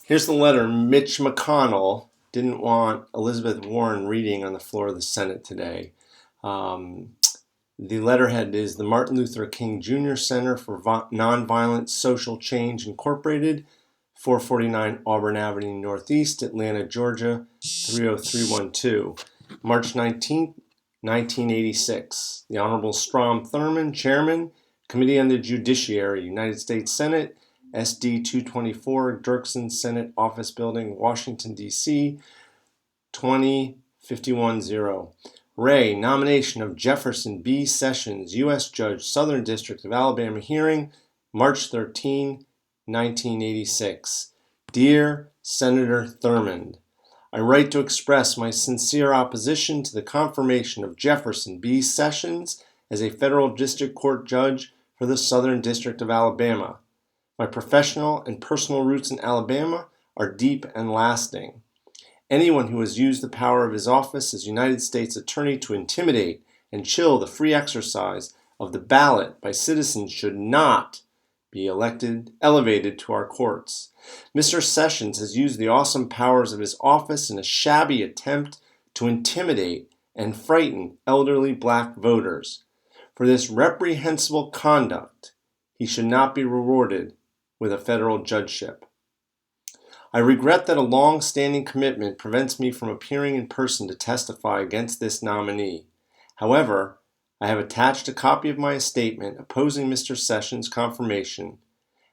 Here's the letter Mitch McConnell didn't want Elizabeth Warren reading on the floor of the Senate today. The letterhead is the Martin Luther King Jr. Center for Nonviolent Social Change Incorporated, 449 Auburn Avenue Northeast, Atlanta, Georgia, 30312. March 19th, 1986. The Honorable Strom Thurmond, Chairman, Committee on the Judiciary, United States Senate, SD 224, Dirksen Senate Office Building, Washington, D.C., 20510. Ray, nomination of Jefferson B. Sessions, U.S. Judge, Southern District of Alabama hearing, March 13, 1986. Dear Senator Thurmond, I write to express my sincere opposition to the confirmation of Jefferson B. Sessions as a federal district court judge for the Southern District of Alabama. My professional and personal roots in Alabama are deep and lasting. Anyone who has used the power of his office as United States Attorney to intimidate and chill the free exercise of the ballot by citizens should not be elevated to our courts. Mr. Sessions has used the awesome powers of his office in a shabby attempt to intimidate and frighten elderly black voters. For this reprehensible conduct, he should not be rewarded with a federal judgeship. I regret that a long-standing commitment prevents me from appearing in person to testify against this nominee. However, I have attached a copy of my statement opposing Mr. Sessions' confirmation,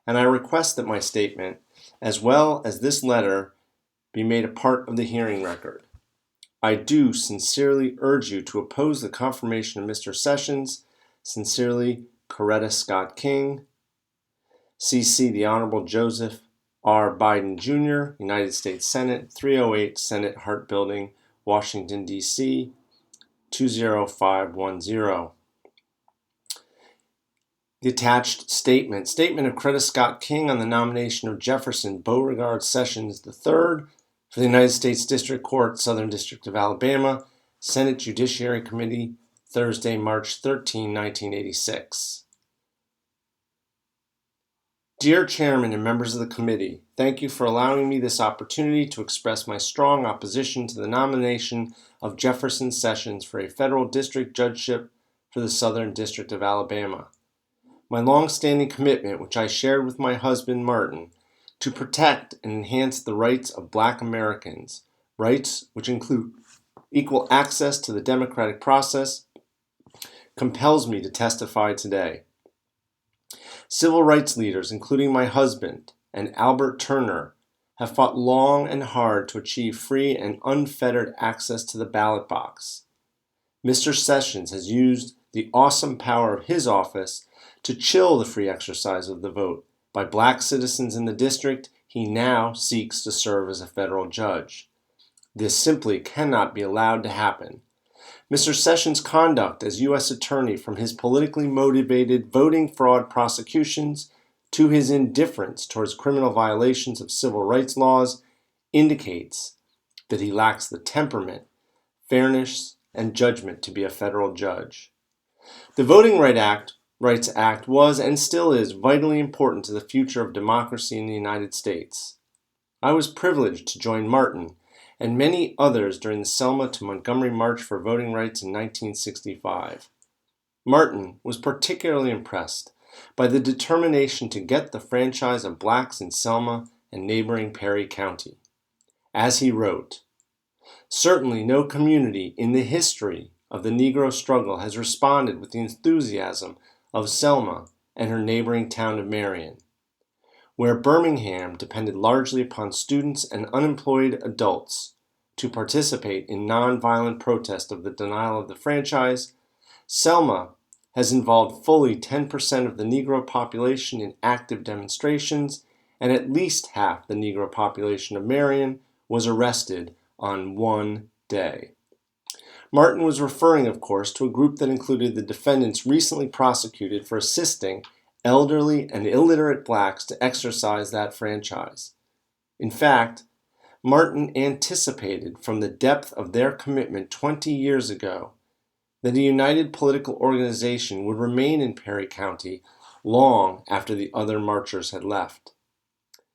and I request that my statement, as well as this letter, be made a part of the hearing record. I do sincerely urge you to oppose the confirmation of Mr. Sessions. Sincerely, Coretta Scott King. CC the Honorable Joseph R. Biden Jr., United States Senate, 308 Senate Hart Building, Washington, D.C., 20510. The attached statement of Coretta Scott King on the nomination of Jefferson Beauregard Sessions III for the United States District Court, Southern District of Alabama, Senate Judiciary Committee, Thursday, March 13, 1986. Dear Chairman and members of the committee, thank you for allowing me this opportunity to express my strong opposition to the nomination of Jefferson Sessions for a federal district judgeship for the Southern District of Alabama. My long-standing commitment, which I shared with my husband Martin, to protect and enhance the rights of Black Americans, rights which include equal access to the democratic process, compels me to testify today. Civil rights leaders, including my husband and Albert Turner, have fought long and hard to achieve free and unfettered access to the ballot box. Mr. Sessions has used the awesome power of his office to chill the free exercise of the vote by black citizens in the district he now seeks to serve as a federal judge. This simply cannot be allowed to happen. Mr. Sessions' conduct as U.S. Attorney, from his politically motivated voting fraud prosecutions to his indifference towards criminal violations of civil rights laws, indicates that he lacks the temperament, fairness, and judgment to be a federal judge. The Voting Rights Act was and still is vitally important to the future of democracy in the United States. I was privileged to join Martin and many others during the Selma to Montgomery March for Voting Rights in 1965. Martin was particularly impressed by the determination to get the franchise of blacks in Selma and neighboring Perry County. As he wrote, "Certainly no community in the history of the Negro struggle has responded with the enthusiasm of Selma and her neighboring town of Marion. Where Birmingham depended largely upon students and unemployed adults to participate in nonviolent protest of the denial of the franchise, Selma has involved fully 10% of the Negro population in active demonstrations, and at least half the Negro population of Marion was arrested on one day." Martin was referring, of course, to a group that included the defendants recently prosecuted for assisting elderly and illiterate blacks to exercise that franchise. In fact, Martin anticipated from the depth of their commitment 20 years ago that a united political organization would remain in Perry County long after the other marchers had left.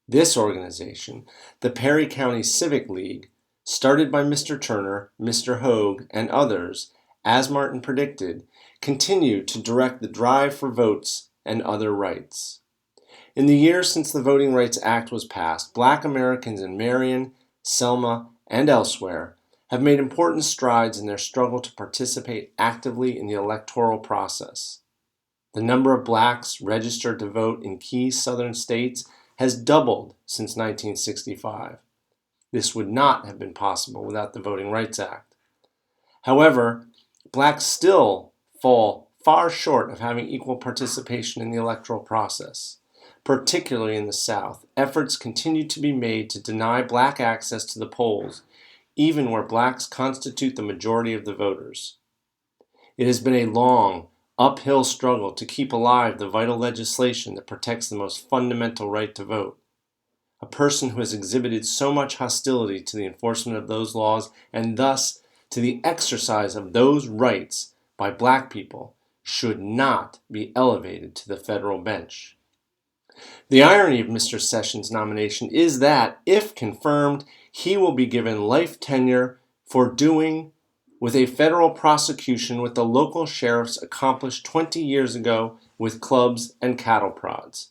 This organization, the Perry County Civic League, started by Mr. Turner, Mr. Hogue, and others, as Martin predicted, continued to direct the drive for votes and other rights. In the years since the Voting Rights Act was passed, Black Americans in Marion, Selma, and elsewhere have made important strides in their struggle to participate actively in the electoral process. The number of blacks registered to vote in key southern states has doubled since 1965. This would not have been possible without the Voting Rights Act. However, blacks still fall far short of having equal participation in the electoral process. Particularly in the South, efforts continue to be made to deny black access to the polls, even where blacks constitute the majority of the voters. It has been a long, uphill struggle to keep alive the vital legislation that protects the most fundamental right to vote. A person who has exhibited so much hostility to the enforcement of those laws and thus to the exercise of those rights by black people should not be elevated to the federal bench. The irony of Mr. Sessions' nomination is that, if confirmed, he will be given life tenure for doing with a federal prosecution what the local sheriffs accomplished 20 years ago with clubs and cattle prods.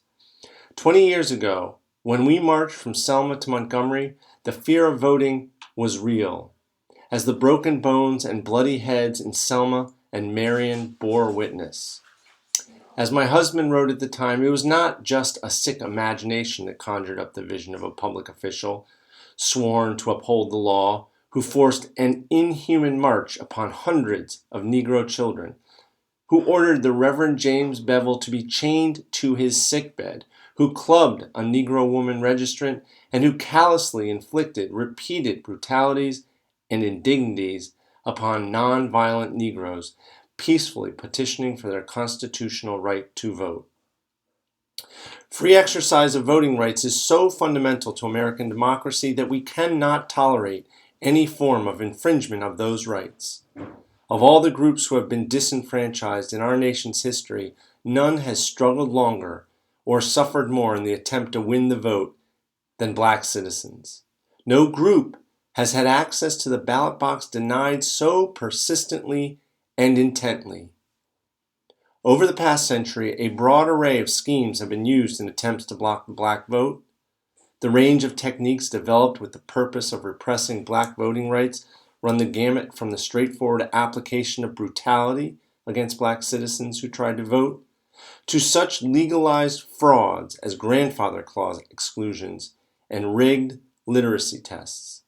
20 years ago, when we marched from Selma to Montgomery, the fear of voting was real, as the broken bones and bloody heads in Selma and Marion bore witness. As my husband wrote at the time, it was not just a sick imagination that conjured up the vision of a public official, sworn to uphold the law, who forced an inhuman march upon hundreds of Negro children, who ordered the Reverend James Bevel to be chained to his sickbed, who clubbed a Negro woman registrant, and who callously inflicted repeated brutalities and indignities upon non-violent Negroes, peacefully petitioning for their constitutional right to vote. Free exercise of voting rights is so fundamental to American democracy that we cannot tolerate any form of infringement of those rights. Of all the groups who have been disenfranchised in our nation's history, none has struggled longer or suffered more in the attempt to win the vote than black citizens. No group has had access to the ballot box denied so persistently and intently. Over the past century, a broad array of schemes have been used in attempts to block the black vote. The range of techniques developed with the purpose of repressing black voting rights run the gamut from the straightforward application of brutality against black citizens who tried to vote, to such legalized frauds as grandfather clause exclusions and rigged literacy tests.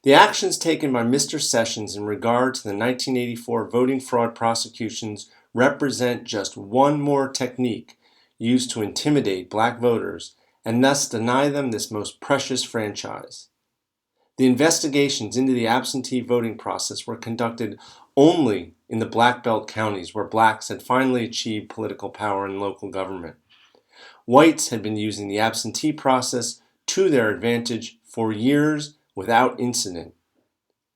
The actions taken by Mr. Sessions in regard to the 1984 voting fraud prosecutions represent just one more technique used to intimidate black voters and thus deny them this most precious franchise. The investigations into the absentee voting process were conducted only in the Black Belt counties where blacks had finally achieved political power in local government. Whites had been using the absentee process to their advantage for years without incident.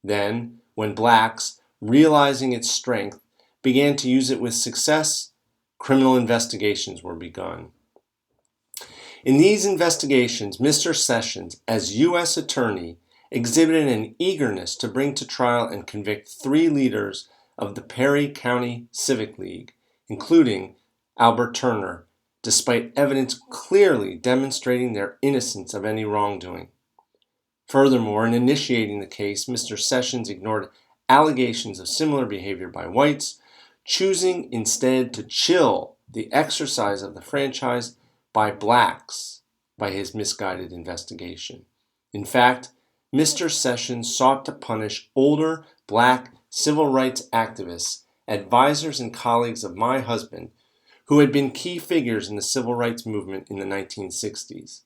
Then, when blacks, realizing its strength, began to use it with success, criminal investigations were begun. In these investigations, Mr. Sessions, as U.S. Attorney, exhibited an eagerness to bring to trial and convict 3 leaders of the Perry County Civic League, including Albert Turner, despite evidence clearly demonstrating their innocence of any wrongdoing. Furthermore, in initiating the case, Mr. Sessions ignored allegations of similar behavior by whites, choosing instead to chill the exercise of the franchise by blacks by his misguided investigation. In fact, Mr. Sessions sought to punish older black civil rights activists, advisors and colleagues of my husband, who had been key figures in the civil rights movement in the 1960s.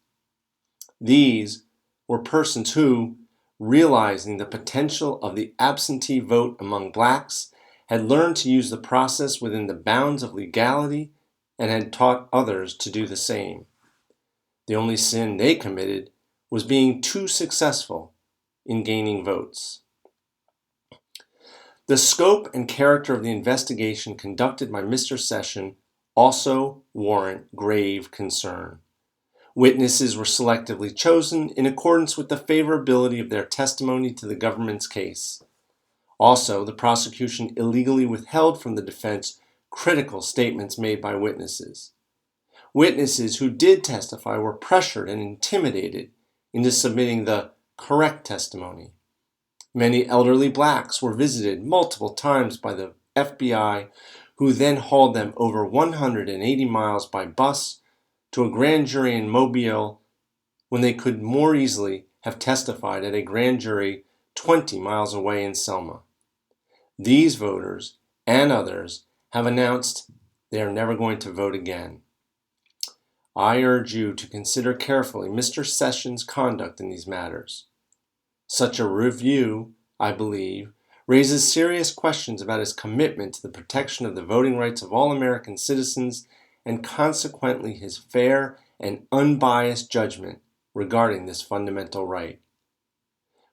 These were persons who, realizing the potential of the absentee vote among blacks, had learned to use the process within the bounds of legality and had taught others to do the same. The only sin they committed was being too successful in gaining votes. The scope and character of the investigation conducted by Mr. Sessions also warrant grave concern. Witnesses were selectively chosen in accordance with the favorability of their testimony to the government's case. Also, the prosecution illegally withheld from the defense critical statements made by witnesses. Witnesses who did testify were pressured and intimidated into submitting the correct testimony. Many elderly blacks were visited multiple times by the FBI, who then hauled them over 180 miles by bus to a grand jury in Mobile when they could more easily have testified at a grand jury 20 miles away in Selma. These voters and others have announced they are never going to vote again. I urge you to consider carefully Mr. Sessions' conduct in these matters. Such a review, I believe, raises serious questions about his commitment to the protection of the voting rights of all American citizens and consequently his fair and unbiased judgment regarding this fundamental right.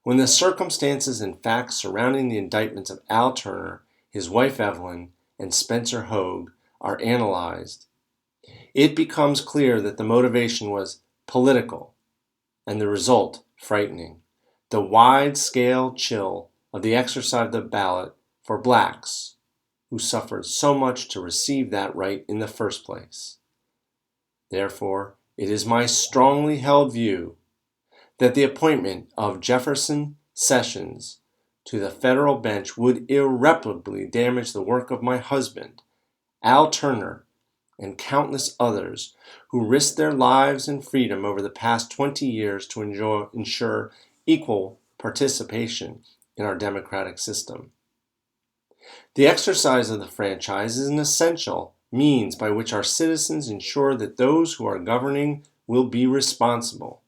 When the circumstances and facts surrounding the indictments of Al Turner, his wife Evelyn, and Spencer Hogue are analyzed, it becomes clear that the motivation was political and the result frightening. The wide-scale chill of the exercise of the ballot for blacks who suffered so much to receive that right in the first place. Therefore, it is my strongly held view that the appointment of Jefferson Sessions to the federal bench would irreparably damage the work of my husband, Al Turner, and countless others who risked their lives and freedom over the past 20 years to ensure equal participation in our democratic system. The exercise of the franchise is an essential means by which our citizens ensure that those who are governing will be responsible.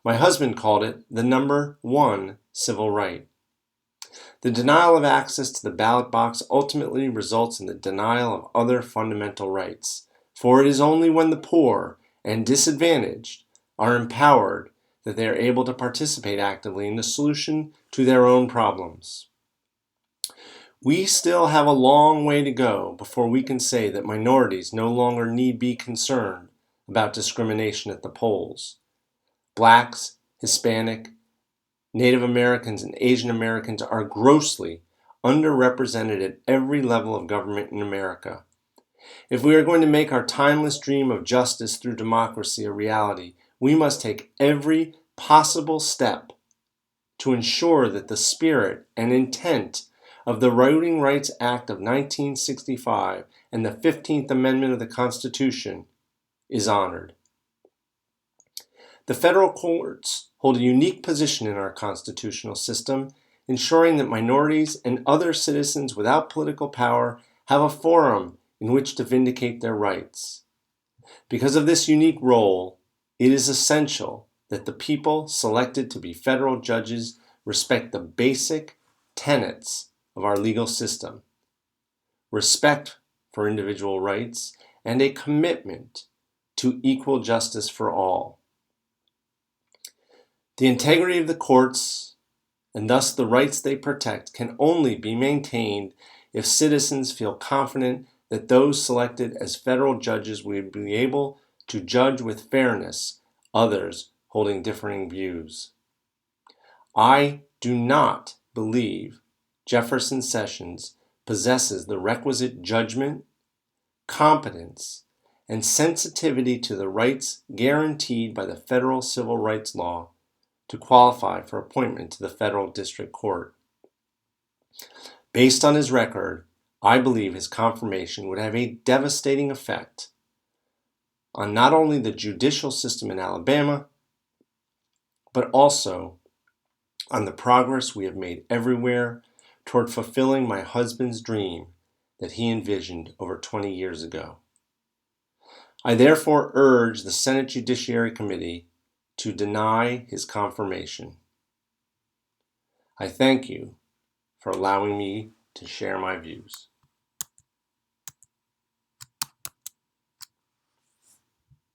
My husband called it the number one civil right. The denial of access to the ballot box ultimately results in the denial of other fundamental rights, for it is only when the poor and disadvantaged are empowered that they are able to participate actively in the solution to their own problems. We still have a long way to go before we can say that minorities no longer need be concerned about discrimination at the polls. Blacks, Hispanic, Native Americans, and Asian Americans are grossly underrepresented at every level of government in America. If we are going to make our timeless dream of justice through democracy a reality, we must take every possible step to ensure that the spirit and intent of the Voting Rights Act of 1965 and the 15th Amendment of the Constitution is honored. The federal courts hold a unique position in our constitutional system, ensuring that minorities and other citizens without political power have a forum in which to vindicate their rights. Because of this unique role, it is essential that the people selected to be federal judges respect the basic tenets of our legal system: respect for individual rights and a commitment to equal justice for all. The integrity of the courts, and thus the rights they protect, can only be maintained if citizens feel confident that those selected as federal judges will be able to judge with fairness others holding differing views. I do not believe Jefferson Sessions possesses the requisite judgment, competence, and sensitivity to the rights guaranteed by the federal civil rights law to qualify for appointment to the federal district court. Based on his record, I believe his confirmation would have a devastating effect on not only the judicial system in Alabama, but also on the progress we have made everywhere toward fulfilling my husband's dream that he envisioned over 20 years ago. I therefore urge the Senate Judiciary Committee to deny his confirmation. I thank you for allowing me to share my views.